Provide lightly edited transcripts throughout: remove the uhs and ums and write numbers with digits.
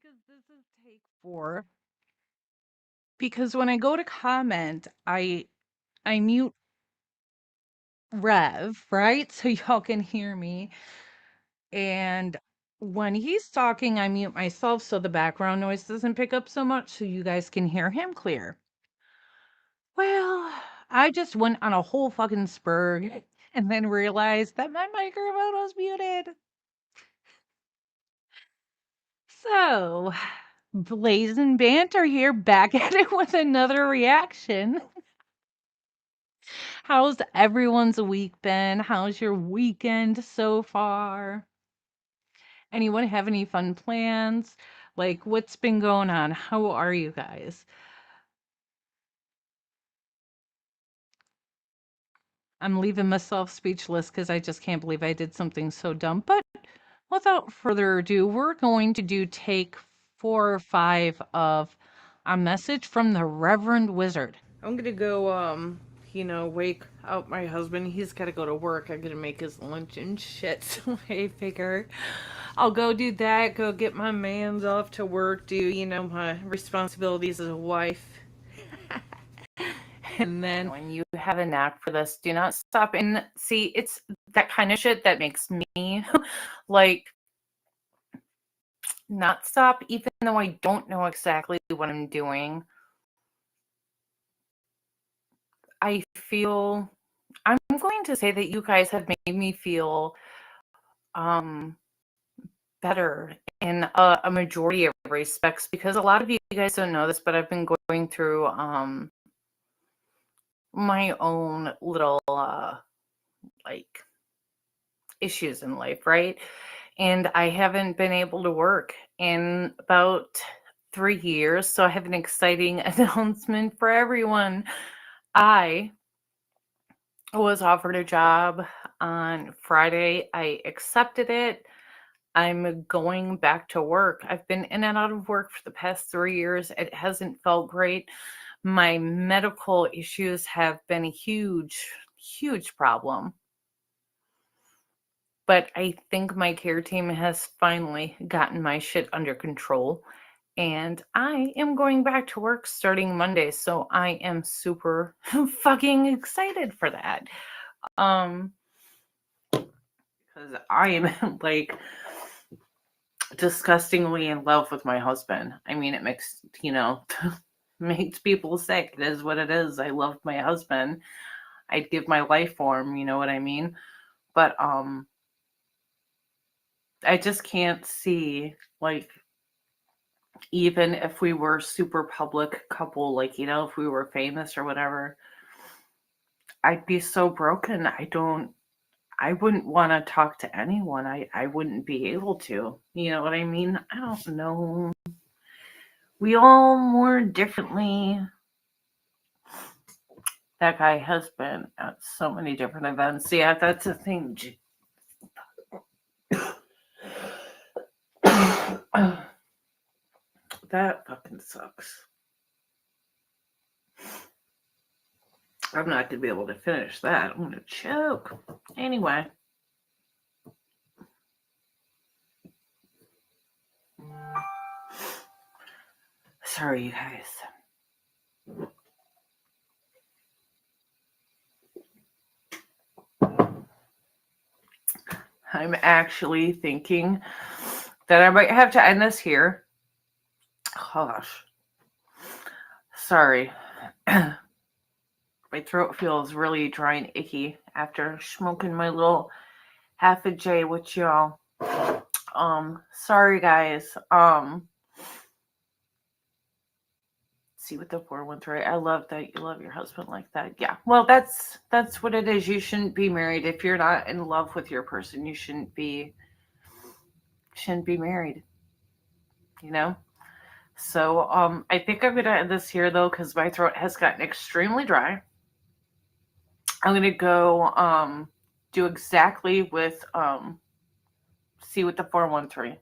because this is take 4. Because when I go to comment, I mute Rev, right? So y'all can hear me. And when he's talking, I mute myself so the background noise doesn't pick up so much so you guys can hear him clear. Well, I just went on a whole fucking spur and then realized that my microphone was muted. So, Blaze and Banter here, back at it with another reaction. How's everyone's week been? How's your weekend so far? Anyone have any fun plans? Like, what's been going on? How are you guys? I'm leaving myself speechless because I just can't believe I did something so dumb. But without further ado, we're going to do take 4 or 5 of A Message from the Reverend Wizard. I'm gonna go, wake up my husband. He's gotta go to work. I'm gonna make his lunch and shit. So I figure I'll go do that, go get my mans off to work, do, my responsibilities as a wife. And then when you have a knack for this, do not stop. And see, it's that kind of shit that makes me like not stop, even though I don't know exactly what I'm doing. I'm going to say that you guys have made me feel better in a majority of respects, because a lot of you guys don't know this, but I've been going through my own little like issues in life, right? And I haven't been able to work in about 3 years, so I have an exciting announcement for everyone. I was offered a job on Friday. I accepted it. I'm going back to work. I've been in and out of work for the past 3 years. It hasn't felt great. My medical issues have been a huge, huge problem. But I think my care team has finally gotten my shit under control. And I am going back to work starting Monday. So I am super fucking excited for that. Because I am like disgustingly in love with my husband. I mean, it makes, makes people sick. It is what it is. I love my husband. I'd give my life for him, you know what I mean? But I just can't see, like, even if we were super public couple, like, if we were famous or whatever, I'd be so broken. I wouldn't want to talk to anyone. I wouldn't be able to. You know what I mean? I don't know. We all mourn differently. That guy has been at so many different events. Yeah, that's a thing. That fucking sucks. I'm not going to be able to finish that. I'm going to choke. Anyway. Sorry, you guys. I'm actually thinking that I might have to end this here. Gosh. Sorry. My throat feels really dry and icky after smoking my little half a J with y'all. Sorry guys. See what the 413. I love that you love your husband like that. Yeah. Well, that's what it is. You shouldn't be married if you're not in love with your person. You shouldn't be married. You know? So I think I'm gonna end this here though, because my throat has gotten extremely dry. I'm gonna go do exactly with see what the 413.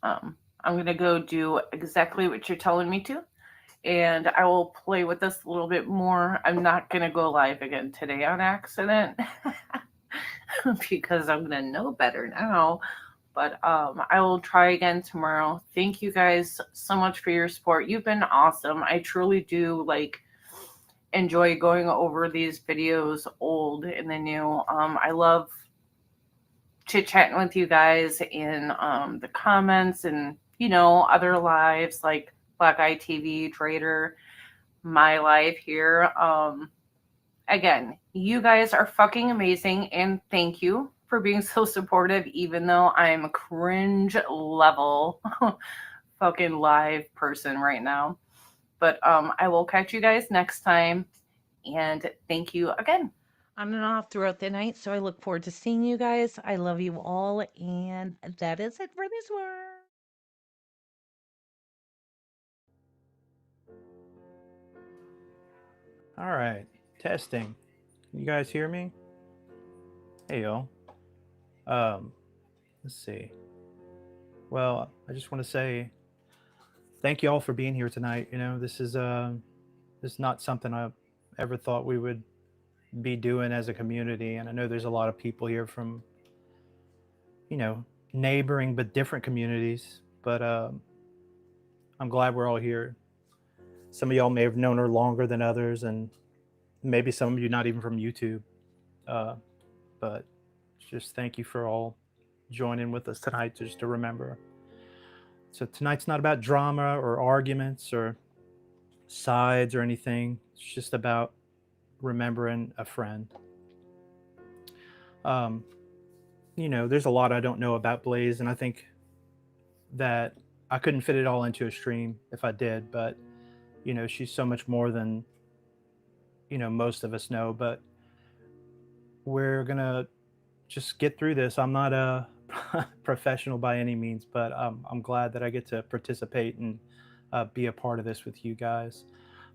I'm gonna go do exactly what you're telling me to, and I will play with this a little bit more. I'm not gonna go live again today on accident because I'm gonna know better now. But I will try again tomorrow. Thank you guys so much for your support. You've been awesome. I truly do enjoy going over these videos, old and the new. I love chit chatting with you guys in the comments and other lives like Black Eye TV, Trader, my life here. Again, you guys are fucking amazing, and thank you for being so supportive, even though I'm a cringe level fucking live person right now. But I will catch you guys next time, and thank you again. On and off throughout the night, so I look forward to seeing you guys. I love you all, and that is it for this one. All right, testing. Can you guys hear me? Hey, y'all. Let's see. Well, I just want to say thank you all for being here tonight. This is not something I ever thought we would be doing as a community, and I know there's a lot of people here from you know neighboring but different communities. But I'm glad we're all here. Some of y'all may have known her longer than others, and maybe some of you not even from YouTube. Uh, but just thank you for all joining with us tonight, just to remember. So tonight's not about drama or arguments or sides or anything. It's just about remembering a friend. Um, there's a lot I don't know about Blaze, and I think that I couldn't fit it all into a stream if I did. But she's so much more than most of us know. But we're gonna just get through this. I'm not a professional by any means, but I'm glad that I get to participate and be a part of this with you guys.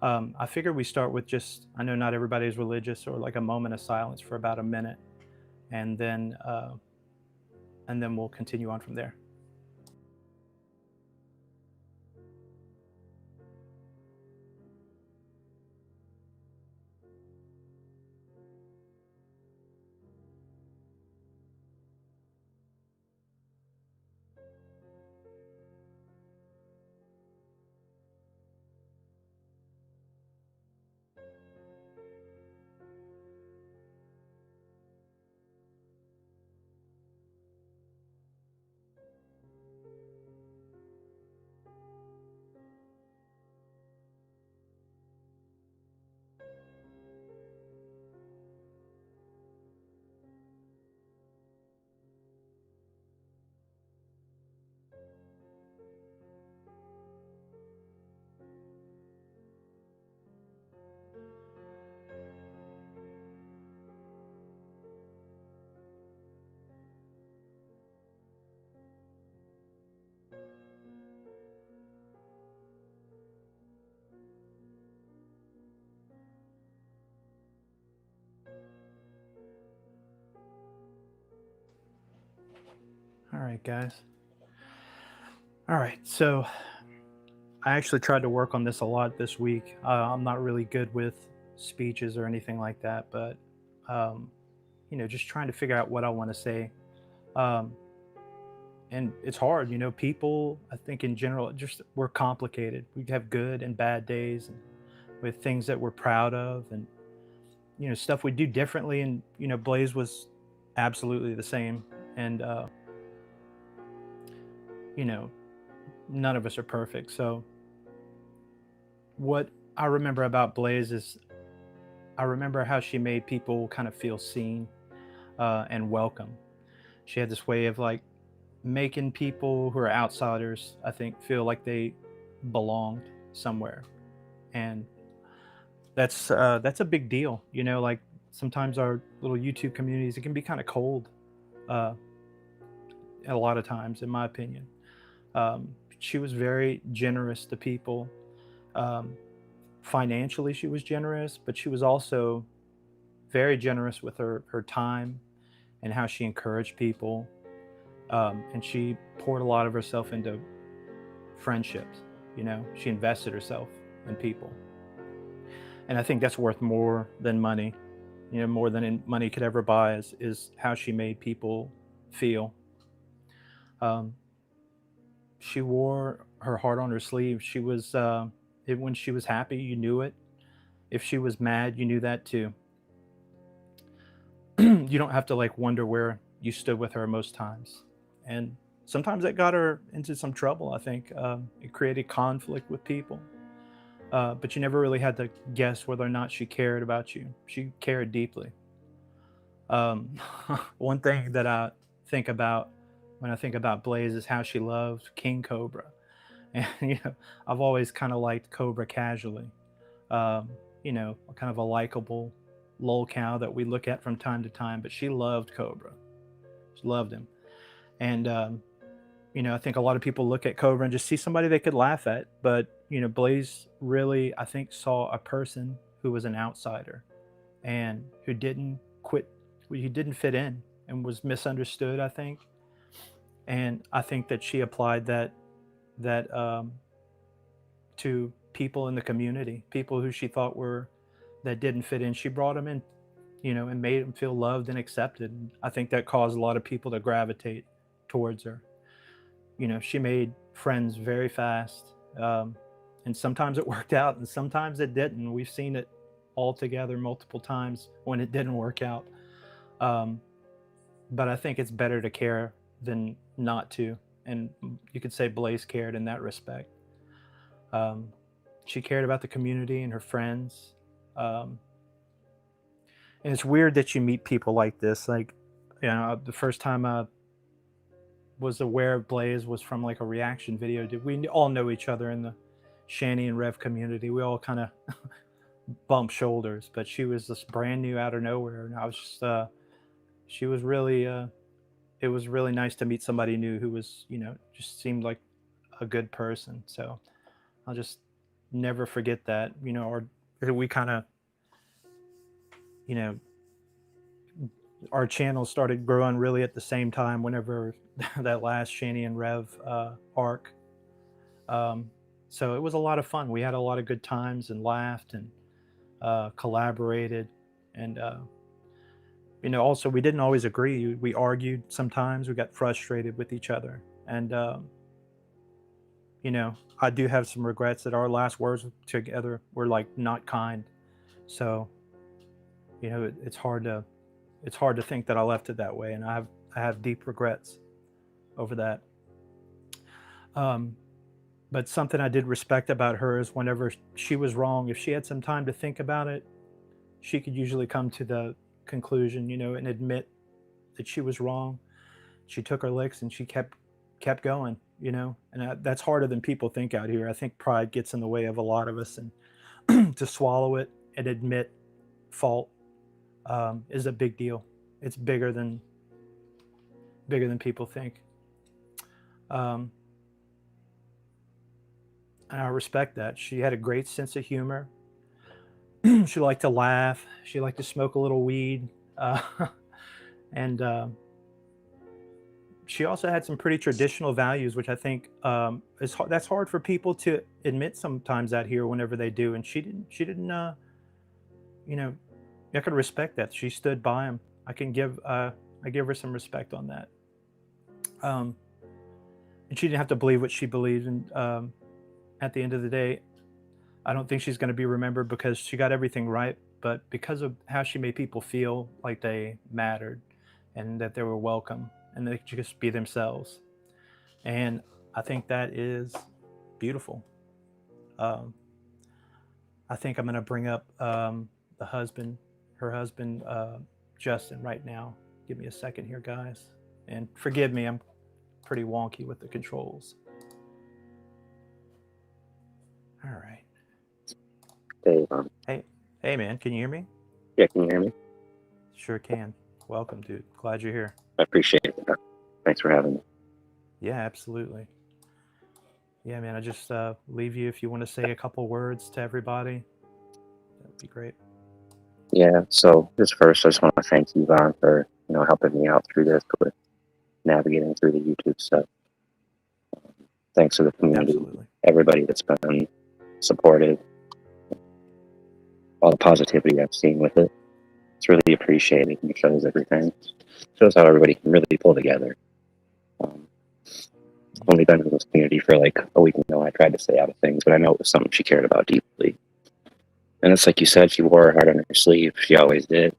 I figured we start with just, I know not everybody is religious, or like a moment of silence for about a minute, and then we'll continue on from there. All right, guys. All right, so I actually tried to work on this a lot this week. I'm not really good with speeches or anything like that, but um, just trying to figure out what I want to say. Um, and it's hard, people, I think in general, just we're complicated. We have good and bad days, and with things that we're proud of, and stuff we do differently. And Blaze was absolutely the same. And you know none of us are perfect. So what I remember about Blaze is, I remember how she made people kind of feel seen and welcome. She had this way of like making people who are outsiders, I think, feel like they belonged somewhere. And that's a big deal. Like sometimes our little YouTube communities, it can be kind of cold uh, a lot of times, in my opinion. She was very generous to people. Um, Financially, she was generous, but she was also very generous with her time and how she encouraged people. And she poured a lot of herself into friendships. She invested herself in people. And I think that's worth more than money. More than money could ever buy is how she made people feel. Um, she wore her heart on her sleeve. She was when she was happy, you knew it. If she was mad, you knew that too. You don't have to like wonder where you stood with her most times, and sometimes that got her into some trouble. I think it created conflict with people, but you never really had to guess whether or not she cared about you. She cared deeply. Um, One thing that I think about when I think about Blaze is how she loved King Cobra, and I've always kind of liked Cobra casually. Um, kind of a likable lol cow that we look at from time to time, but she loved Cobra. She loved him, and I think a lot of people look at Cobra and just see somebody they could laugh at, but Blaze really, I think, saw a person who was an outsider and who didn't quit, who didn't fit in and was misunderstood, I think. And I think that she applied that to people in the community, people who she thought were that didn't fit in. She brought them in, and made them feel loved and accepted. And I think that caused a lot of people to gravitate towards her. She made friends very fast, and sometimes it worked out, and sometimes it didn't. We've seen it all together multiple times when it didn't work out. Um, but I think it's better to care than not to, and you could say Blaze cared in that respect. Um, she cared about the community and her friends. Um, and it's weird that you meet people like this. Like, the first time I was aware of Blaze was from like a reaction video. We all know each other in the Shanny and Rev community? We all kind of bump shoulders, but she was just brand new out of nowhere, and I was just, she was really, it was really nice to meet somebody new who was, just seemed like a good person. So I'll just never forget that, or we kind of, you know, our channel started growing really at the same time whenever that last Shanny and Rev arc. So it was a lot of fun. We had a lot of good times and laughed and collaborated. And, also we didn't always agree. We argued sometimes. We got frustrated with each other. And, I do have some regrets that our last words together were like not kind. So, it's hard to think that I left it that way, and I have deep regrets over that. But something I did respect about her is whenever she was wrong, if she had some time to think about it, she could usually come to the conclusion, and admit that she was wrong. She took her licks and she kept going, and that's harder than people think out here. I think pride gets in the way of a lot of us, and to swallow it and admit fault is a big deal. It's bigger than people think. And I respect that. She had a great sense of humor. She liked to laugh. She liked to smoke a little weed. And she also had some pretty traditional values, which I think that's hard for people to admit sometimes out here whenever they do. And she didn't, I could respect that. She stood by him. I give her some respect on that. And she didn't have to believe what she believed. And at the end of the day, I don't think she's going to be remembered because she got everything right, but because of how she made people feel like they mattered and that they were welcome and they could just be themselves. And I think that is beautiful. I think I'm going to bring up her husband, Justin, right now. Give me a second here, guys. And forgive me, I'm pretty wonky with the controls. All right. Hey, man, can you hear me? Yeah, can you hear me? Sure can. Welcome, dude. Glad you're here. I appreciate it. Thanks for having me. Yeah, absolutely. Yeah, man, I just leave you if you want to say a couple words to everybody. That'd be great. Yeah, so just first, I just want to thank you, Vaughn, for helping me out through this, with navigating through the YouTube stuff. Thanks to the community, Absolutely. Everybody that's been supportive, all the positivity I've seen with it. It's really appreciated and shows everything. Shows how everybody can really pull together. only been in this community for like a week now. I tried to stay out of things, but I know it was something she cared about deeply. And it's like you said, she wore her heart on her sleeve. She always did.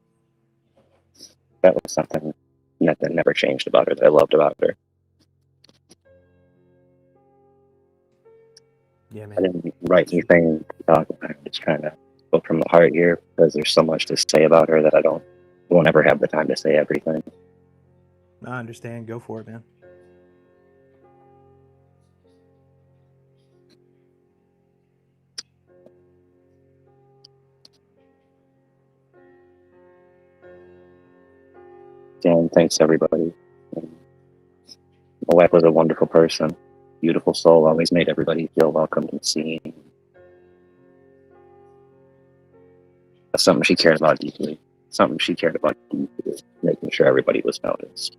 That was something that never changed about her, that I loved about her. Yeah, I man. didn't write anything to talk about her. Just trying to go from the heart here, because there's so much to say about her that I won't ever have the time to say everything. I understand. Go for it, man. And thanks everybody. My wife was a wonderful person, beautiful soul, always made everybody feel welcome and seen. That's something she cares about deeply. Something she cared about deeply, making sure everybody was noticed.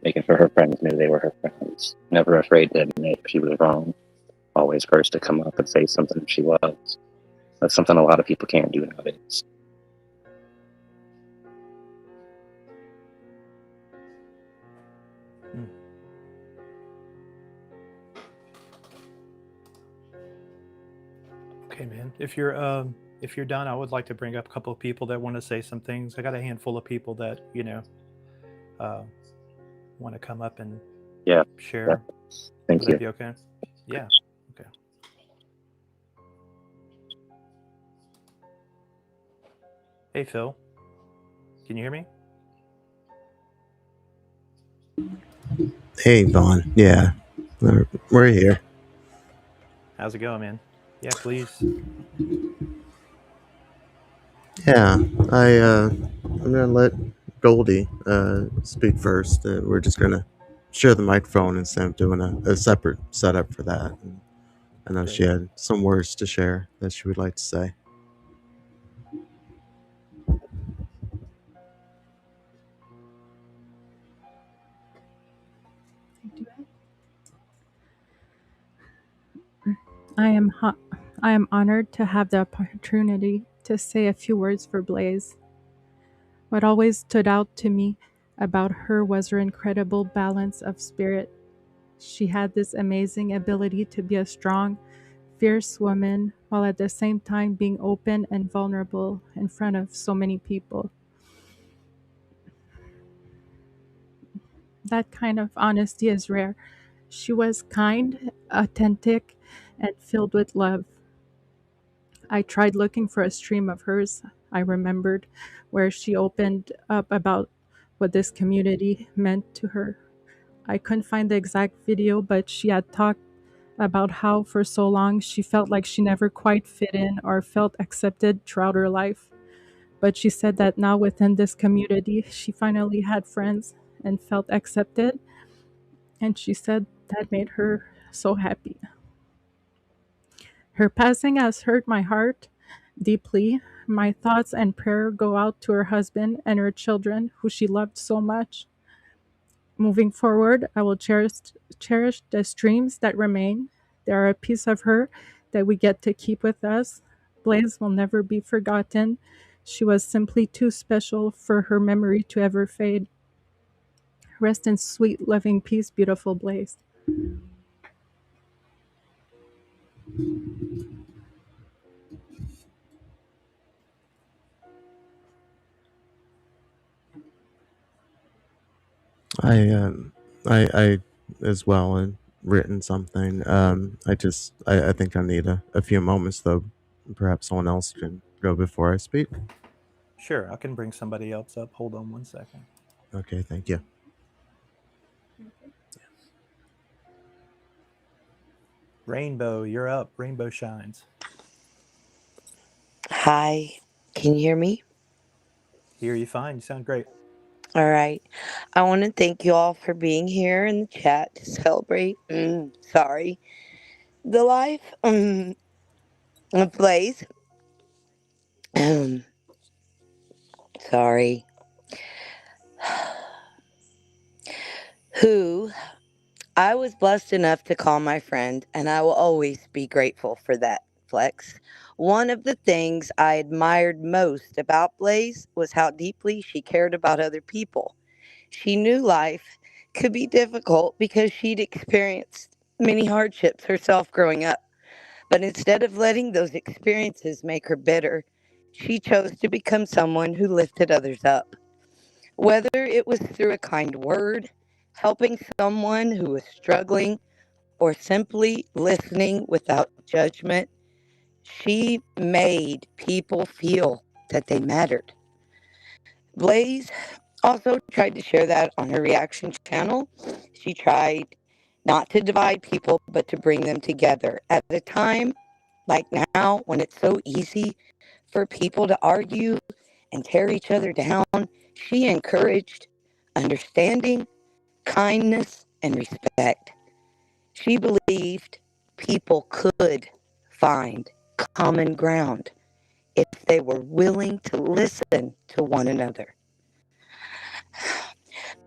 Making sure her friends knew they were her friends. Never afraid to admit if she was wrong. Always first to come up and say something if she was. That's something a lot of people can't do nowadays. Okay, man. If you're done, I would like to bring up a couple of people that want to say some things. I got a handful of people that want to come up and share. Yeah. Thank Would you. that be okay? Yeah. Okay. Hey, Phil. Can you hear me? Hey, Vaughn. Yeah, we're here. How's it going, man? Yeah, please. Yeah, I'm gonna let Goldie speak first. We're just gonna share the microphone instead of doing a separate setup for that. And I know she had some words to share that she would like to say. I am honored to have the opportunity to say a few words for Blaze. What always stood out to me about her was her incredible balance of spirit. She had this amazing ability to be a strong, fierce woman while at the same time being open and vulnerable in front of so many people. That kind of honesty is rare. She was kind, authentic, and filled with love. I tried looking for a stream of hers, I remembered, where she opened up about what this community meant to her. I couldn't find the exact video, but she had talked about how for so long she felt like she never quite fit in or felt accepted throughout her life. But she said that now within this community, she finally had friends and felt accepted. And she said that made her so happy. Her passing has hurt my heart deeply. My thoughts and prayer go out to her husband and her children, who she loved so much. Moving forward, I will cherish the streams that remain. They are a piece of her that we get to keep with us. Blaze will never be forgotten. She was simply too special for her memory to ever fade. Rest in sweet, loving peace, beautiful Blaze. I as well had written something. I think I need a few moments though. Perhaps someone else can go before I speak. Sure, I can bring somebody else up. Hold on one second. Okay, thank you. Rainbow, you're up. Rainbow shines. Hi, can you hear me? Hear you fine. You sound great. All right. I want to thank you all for being here in the chat to celebrate, the life of Blaze. Sorry. Who I was blessed enough to call my friend, and I will always be grateful for that, Flex. One of the things I admired most about Blaze was how deeply she cared about other people. She knew life could be difficult because she'd experienced many hardships herself growing up. But instead of letting those experiences make her bitter, she chose to become someone who lifted others up. Whether it was through a kind word, helping someone who was struggling, or simply listening without judgment, she made people feel that they mattered. Blaze also tried to share that on her reaction channel. She tried not to divide people, but to bring them together. At a time like now, when it's so easy for people to argue and tear each other down, she encouraged understanding, kindness, and respect. She believed people could find common ground if they were willing to listen to one another.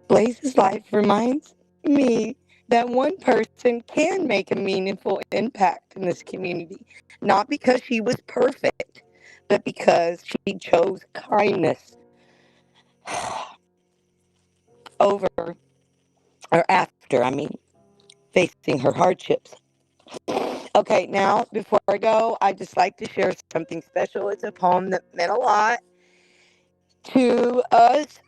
Blaze's life reminds me that one person can make a meaningful impact in this community, not because she was perfect, but because she chose kindness over or after, facing her hardships. Okay, now before I go, I'd just like to share something special. It's a poem that meant a lot to us.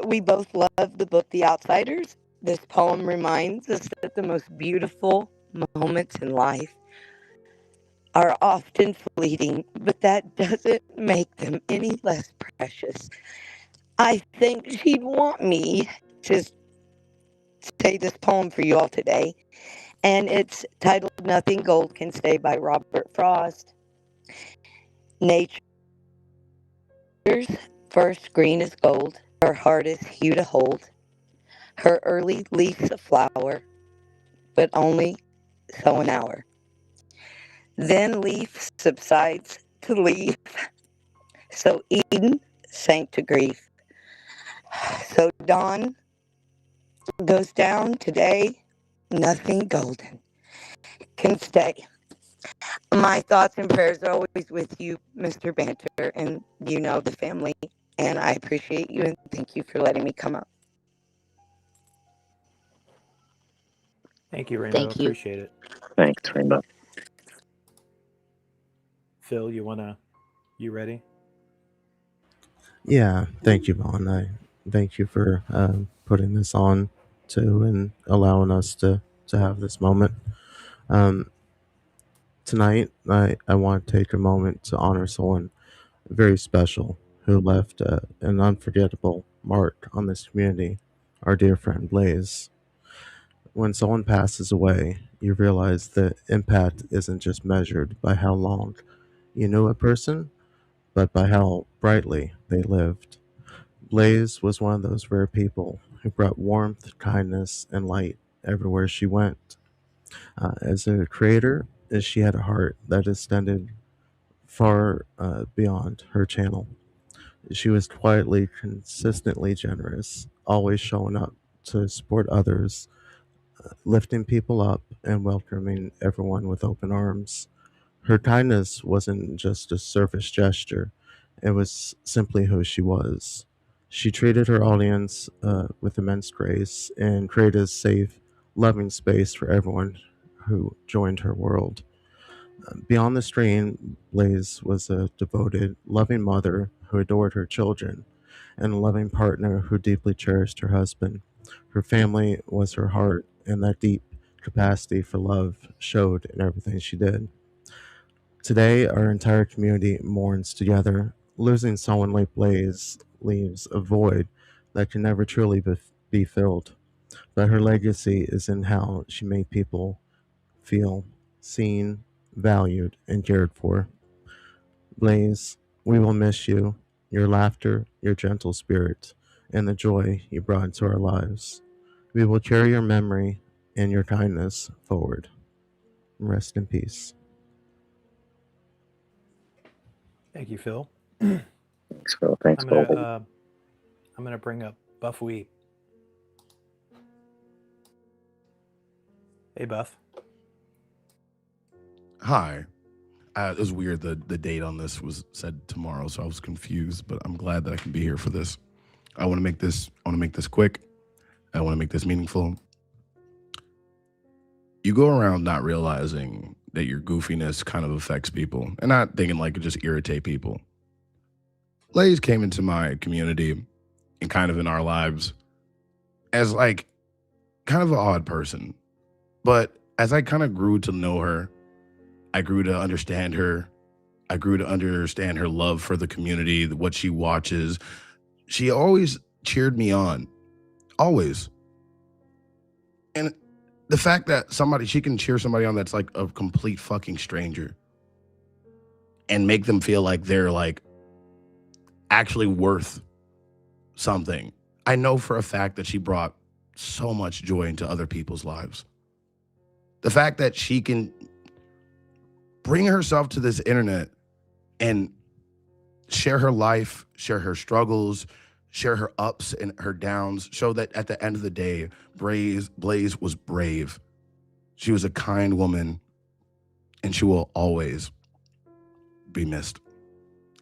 We both love the book The Outsiders. This poem reminds us that the most beautiful moments in life are often fleeting, but that doesn't make them any less precious. I think she'd want me to say this poem for you all today, and it's titled Nothing Gold Can Stay by Robert Frost. Nature's first green is gold, her heart is hue to hold, her early leaf's a flower, but only so an hour. Then leaf subsides to leaf, so Eden sank to grief. So dawn goes down today, nothing golden can stay. My thoughts and prayers are always with you, Mr. Banter, and you know the family, and I appreciate you and thank you for letting me come up. Thank you, Rainbow. Thank you. Appreciate it. Thanks, Rainbow. Phil, you ready? Yeah, thank you, Vaughn. I thank you for putting this on too and allowing us to have this moment. Tonight, I want to take a moment to honor someone very special who left an unforgettable mark on this community, our dear friend Blaze. When someone passes away, you realize that impact isn't just measured by how long you knew a person, but by how brightly they lived. Blaze was one of those rare people who brought warmth, kindness, and light everywhere she went. As a creator, she had a heart that extended far beyond her channel. She was quietly, consistently generous, always showing up to support others, lifting people up, and welcoming everyone with open arms. Her kindness wasn't just a surface gesture, it was simply who she was. She treated her audience with immense grace and created a safe, loving space for everyone who joined her world. Beyond the screen, Blaze was a devoted, loving mother who adored her children and a loving partner who deeply cherished her husband. Her family was her heart, and that deep capacity for love showed in everything she did. Today, our entire community mourns together. Losing someone like Blaze leaves a void that can never truly be filled. But her legacy is in how she made people feel seen, valued, and cared for. Blaze, we will miss you, your laughter, your gentle spirit, and the joy you brought into our lives. We will carry your memory and your kindness forward. Rest in peace. Thank you, Phil. Thanks, Phil. Thanks, I'm Phil. gonna bring up Buff Wheat. Hey, Buff. Hi. It was weird the date on this was said tomorrow, so I was confused, but I'm glad that I can be here for this. I want to make this quick. I want to make this meaningful. You go around not realizing that your goofiness kind of affects people and not thinking like it just irritate people. Blaze came into my community and kind of in our lives as like kind of an odd person. But as I kind of grew to know her, I grew to understand her. I grew to understand her love for the community, what she watches. She always cheered me on. Always. And the fact that she can cheer somebody on that's like a complete fucking stranger and make them feel like they're like actually worth something. I know for a fact that she brought so much joy into other people's lives. The fact that she can bring herself to this internet and share her life, share her struggles, share her ups and her downs, show that at the end of the day, Blaze was brave. She was a kind woman, and she will always be missed.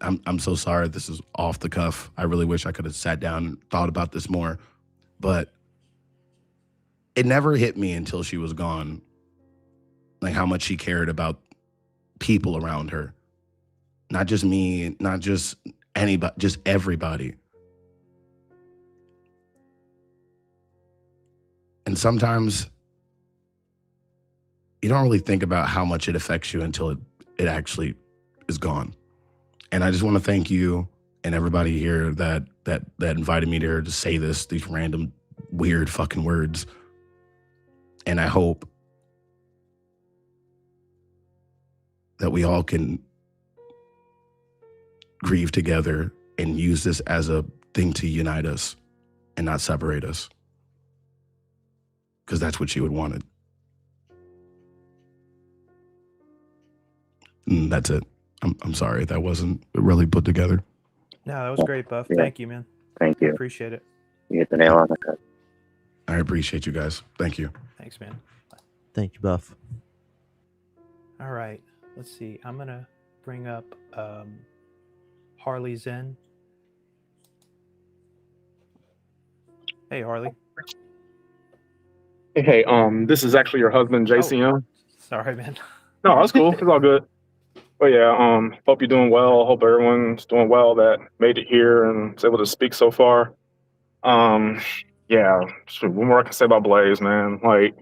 I'm so sorry. This is off the cuff. I really wish I could have sat down and thought about this more, but it never hit me until she was gone, like how much she cared about people around her. Not just me, not just anybody, just everybody. And sometimes you don't really think about how much it affects you until it actually is gone. And I just want to thank you and everybody here that invited me there to say these random weird fucking words. And I hope that we all can grieve together and use this as a thing to unite us and not separate us. Because that's what she would wanted. And that's it. I'm sorry that wasn't really put together. No, that was great, Buff. Yeah. Thank you, man. Thank you. Appreciate it. You hit the nail on the head. I appreciate you guys. Thank you. Thanks, man. Thank you, Buff. All right. Let's see. I'm going to bring up Harley Zen. Hey, Harley. Hey, this is actually your husband, JCM. Sorry, man. No, that's cool. It's all good. But yeah, hope you're doing well. Hope everyone's doing well that made it here and is able to speak so far. Yeah, what more I can say about Blaze, man? Like,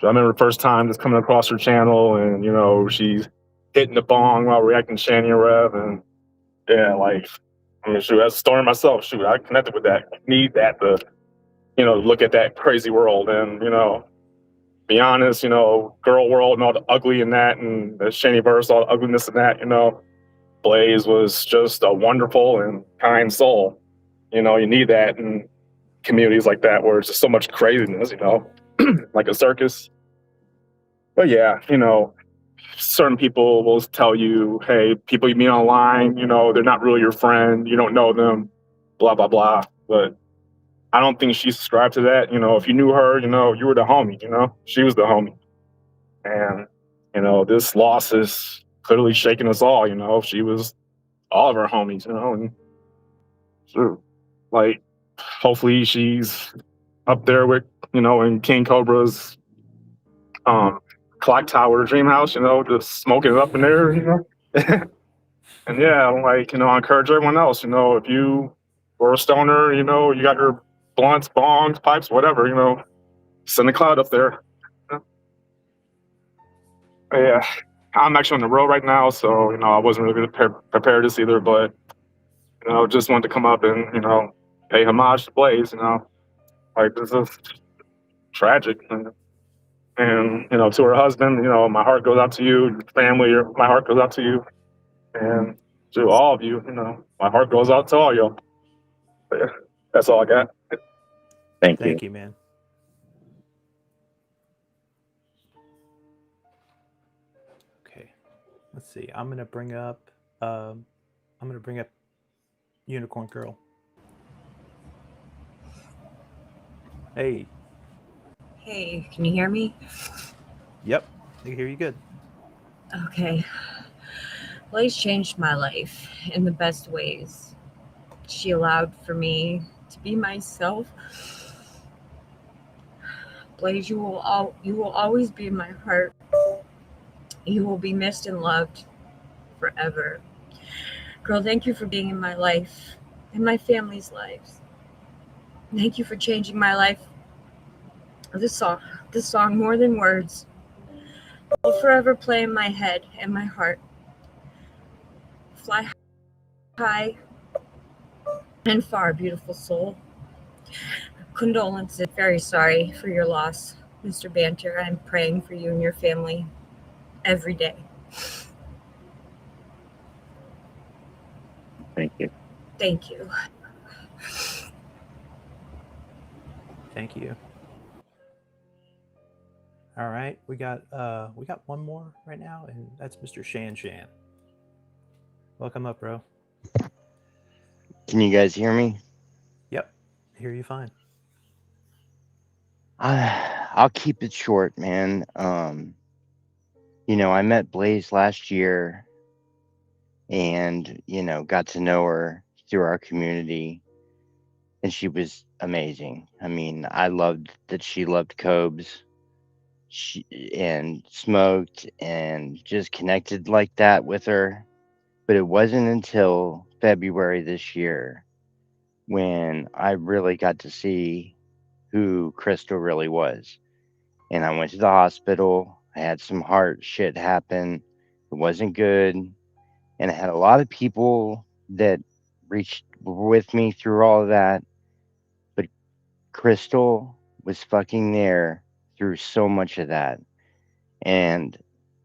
I remember the first time just coming across her channel and, you know, she's hitting the bong while reacting to Shani and Rev. And yeah, like, I mean, shoot, as a stoner myself, shoot, I connected with that. Need that to, you know, look at that crazy world and, you know, be honest, you know, girl world and all the ugly in that and the Shaniverse, all the ugliness in that, you know. Blaze was just a wonderful and kind soul. You know, you need that in communities like that where it's just so much craziness, you know, like a circus. But yeah, you know, certain people will tell you, hey, people you meet online, you know, they're not really your friend, you don't know them, blah, blah, blah. But I don't think she subscribed to that. You know, if you knew her, you know, you were the homie, you know, she was the homie. And, you know, this loss is clearly shaking us all, you know, she was all of our homies, you know, and so, like, hopefully she's up there with, you know, in King Cobra's clock tower dream house, you know, just smoking it up in there, you know. And yeah, like, you know, I encourage everyone else, you know, if you were a stoner, you know, you got your blunts, bongs, pipes, whatever, you know, send a cloud up there. Yeah, I'm actually on the road right now, so, you know, I wasn't really prepared this either, but, you know, just wanted to come up and, you know, pay homage to Blaze, you know, like, this is tragic. And, you know, to her husband, you know, my heart goes out to you, your family, my heart goes out to you, and to all of you, you know, my heart goes out to all y'all. But yeah, that's all I got. Thank you. Thank you, man. Okay, let's see. I'm gonna bring up Unicorn Girl. Hey. Hey, can you hear me? Yep, I can hear you good. Okay. Blaze changed my life in the best ways. She allowed for me to be myself. Blaze, you will always be in my heart. You will be missed and loved forever. Girl, thank you for being in my life and my family's lives. Thank you for changing my life. This song more than words, will forever play in my head and my heart. Fly high and far, beautiful soul. Condolences. Very sorry for your loss, Mr. Banter. I'm praying for you and your family every day. Thank you. Thank you. Thank you. All right, we got one more right now, and that's Mr. Shan Shan. Welcome up, bro. Can you guys hear me? Yep, hear you fine. I'll keep it short, man. I met Blaze last year and, got to know her through our community, and she was amazing. I mean, I loved that she loved Cobes and smoked and just connected like that with her. But it wasn't until February this year when I really got to see who Crystal really was. And I went to the hospital. I had some heart shit happen. It wasn't good. And I had a lot of people that were with me through all of that. But Crystal was fucking there through so much of that. And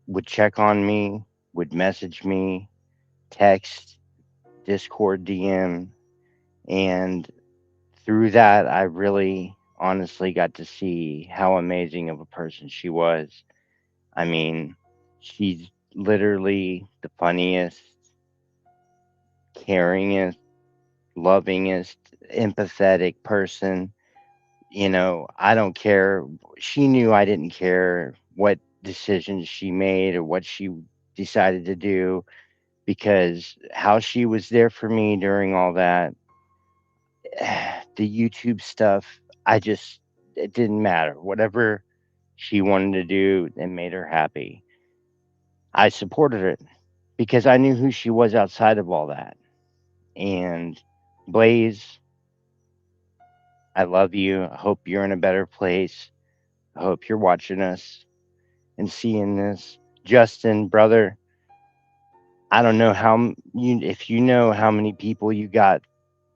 would check on me, would message me, text, Discord DM. And through that, I really honestly got to see how amazing of a person she was. I mean, she's literally the funniest, caringest, lovingest, empathetic person. I don't care. She knew I didn't care what decisions she made or what she decided to do, because how she was there for me during all that, the YouTube stuff, it didn't matter. Whatever she wanted to do and made her happy, I supported it because I knew who she was outside of all that. And Blaze, I love you. I hope you're in a better place. I hope you're watching us and seeing this. Justin, brother, I don't know if you know how many people you got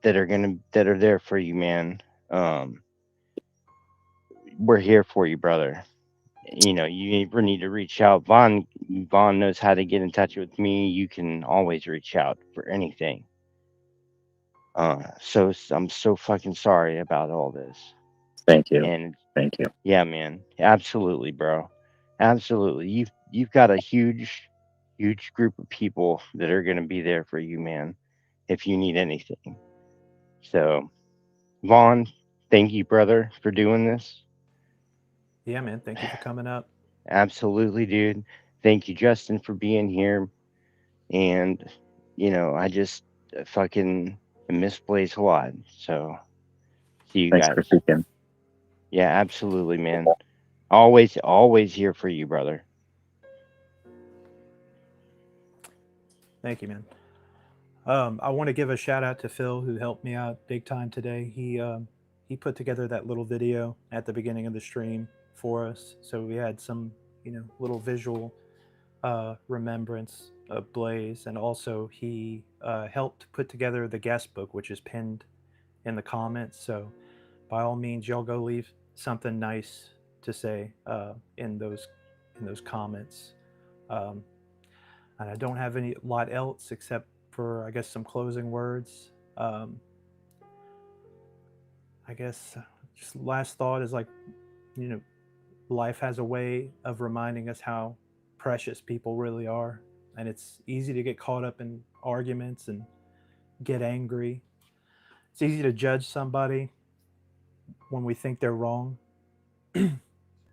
that are there for you, man. We're here for you, brother. You ever need to reach out. Vaughn knows how to get in touch with me. You can always reach out for anything. So I'm so fucking sorry about all this. Thank you. And Thank you. yeah, man, absolutely, bro, absolutely. You've got a huge group of people that are gonna be there for you, man, if you need anything. So, Vaughn, thank you, brother, for doing this. Yeah, man. Thank you for coming up. Absolutely, dude. Thank you, Justin, for being here. And I just fucking miss Blaze a lot. So, see you Thanks for guys. speaking. Yeah, absolutely, man. Always here for you, brother. Thank you, man. I want to give a shout out to Phil, who helped me out big time today. He put together that little video at the beginning of the stream for us, so we had some little visual remembrance of Blaze, and also he helped put together the guest book, which is pinned in the comments. So by all means, y'all go leave something nice to say in those comments. And I don't have any lot else except for, I guess, some closing words. I guess just last thought is life has a way of reminding us how precious people really are, and it's easy to get caught up in arguments and get angry. It's easy to judge somebody when we think they're wrong,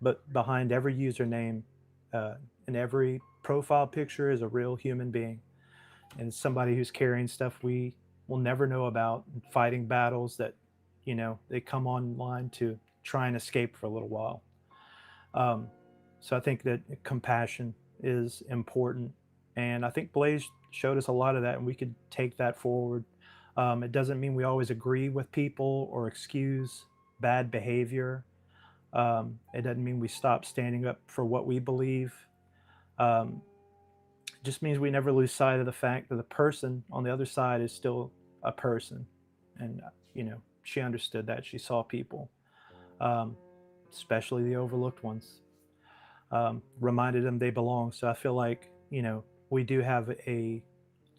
but behind every username and every profile picture is a real human being, and somebody who's carrying stuff we we'll never know about, fighting battles that, they come online to try and escape for a little while. So I think that compassion is important. And I think Blaze showed us a lot of that, and we could take that forward. It doesn't mean we always agree with people or excuse bad behavior. It doesn't mean we stop standing up for what we believe. It just means we never lose sight of the fact that the person on the other side is still a person. And, she understood that. She saw people, especially the overlooked ones, reminded them they belong. So I feel like, we do have a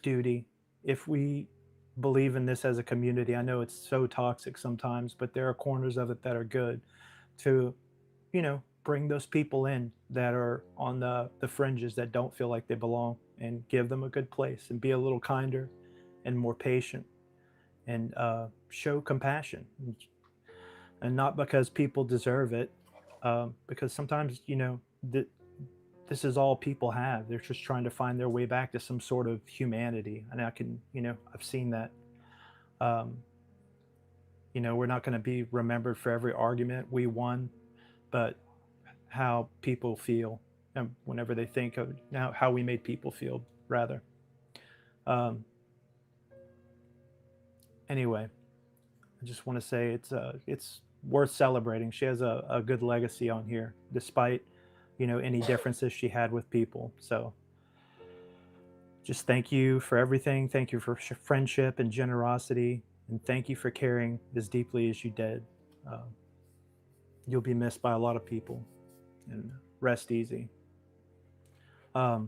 duty, if we believe in this as a community. I know it's so toxic sometimes, but there are corners of it that are good, to, bring those people in that are on the fringes, that don't feel like they belong, and give them a good place, and be a little kinder and more patient, and show compassion. And not because people deserve it, because sometimes, this is all people have. They're just trying to find their way back to some sort of humanity. And I can, I've seen that. We're not going to be remembered for every argument we won, but how people feel, and whenever they think of how we made people feel, rather. Anyway, I just want to say it's worth celebrating. She has a good legacy on here, despite any differences she had with people. So just thank you for everything. Thank you for friendship and generosity, and thank you for caring as deeply as you did. You'll be missed by a lot of people, and rest easy. I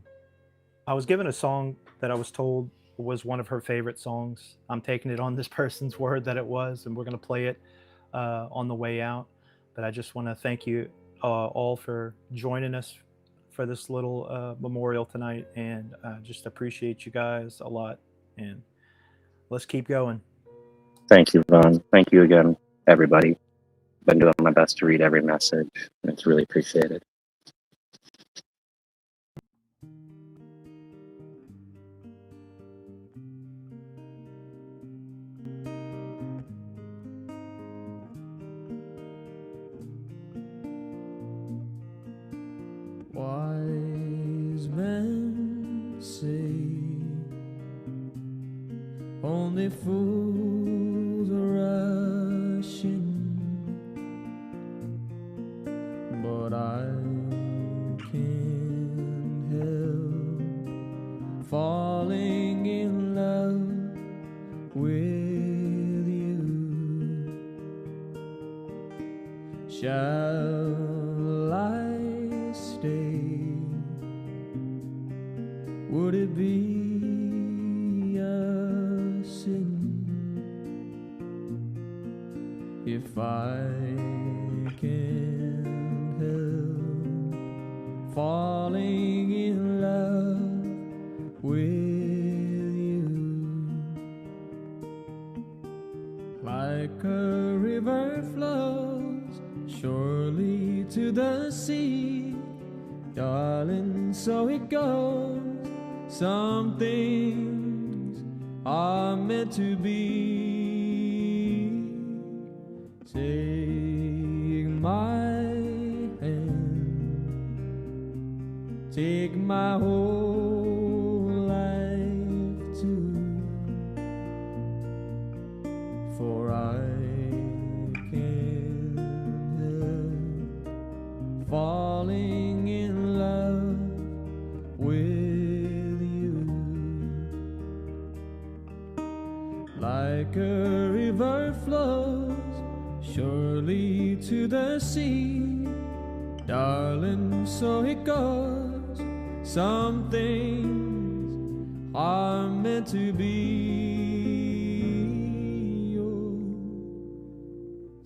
was given a song that I was told was one of her favorite songs. I'm taking it on this person's word that it was, and we're going to play it on the way out. But I just want to thank you all for joining us for this little memorial tonight, and just appreciate you guys a lot, and let's keep going. Thank you, Vaughn. Thank you again, everybody. Been doing my best to read every message, and it's really appreciated. Wise men say only fools are rushing, but I can't help falling in love with you. Shall I stay? Would it be a sin if I can't help falling in love with you? Like a river flows surely to the sea, darling, so it goes. Some things are meant to be. Take my hand, take my whole life too, for I can't help falling in love with. Like a river flows surely to the sea, darling, so it goes. Some things are meant to be. Oh,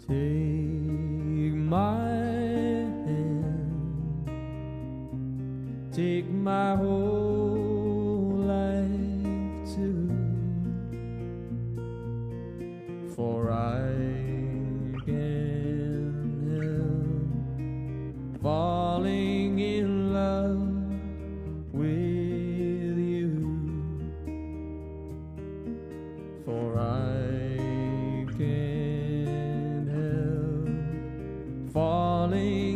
take my hand, take my whole life too, for I can't help falling in love with you, for falling